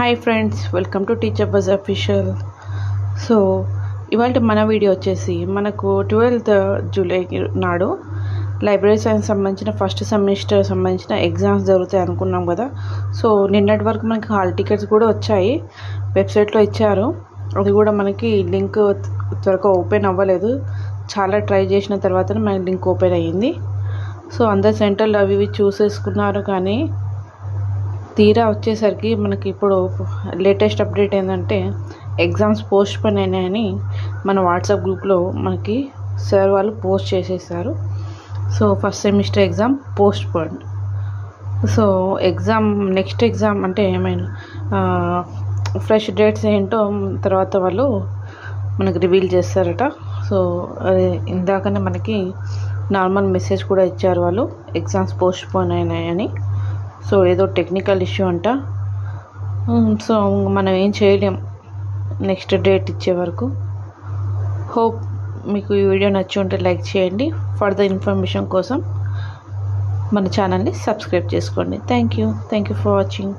Hi friends, welcome to teacher buzz official. So ఇవాళ మన video వచ్చేసి మనకు 12th జూలై నాడు లైబ్రరీ సైన్స్ సంబంధించిన ఫస్ట్ సెమిస్టర్ సంబంధించిన ఎగ్జామ్స్ జరుగుతాయి అనుకున్నాం కదా. సో నిన్నటి వరకు మనకి హాల్ టికెట్స్ కూడా వచ్చాయి, వెబ్సైట్లో ఇచ్చారు. అది కూడా మనకి లింక్ త్వరగా ఓపెన్ అవ్వలేదు, చాలా ట్రై చేసిన తర్వాతనే మనకి లింక్ ఓపెన్ అయ్యింది. సో అందరు సెంటర్లు అవి ఇవి చూసేసుకున్నారు, కానీ తీరా వచ్చేసరికి మనకి ఇప్పుడు లేటెస్ట్ అప్డేట్ ఏంటంటే ఎగ్జామ్స్ పోస్ట్ పోన్ అయినాయని మన వాట్సాప్ గ్రూప్లో మనకి సార్ వాళ్ళు పోస్ట్ చేసేసారు. So first semester exam post phone. So next exam అంటే ఏమైనా ఫ్రెష్ డేట్స్ ఏంటో తర్వాత వాళ్ళు మనకి రివీల్ చేస్తారట. సో ఇందాకనే మనకి నార్మల్ మెసేజ్ కూడా ఇచ్చారు వాళ్ళు, ఎగ్జామ్స్ పోస్ట్ పోన్ అయినాయని. సో ఏదో టెక్నికల్ ఇష్యూ అంట. సో మనం ఏం చేయలేం నెక్స్ట్ డేట్ ఇచ్చే వరకు. హోప్ మీకు ఈ వీడియో నచ్చి ఉంటే లైక్ చేయండి. ఫర్దర్ ఇన్ఫర్మేషన్ కోసం మన ఛానల్ని సబ్స్క్రైబ్ చేసుకోండి. Thank you for watching.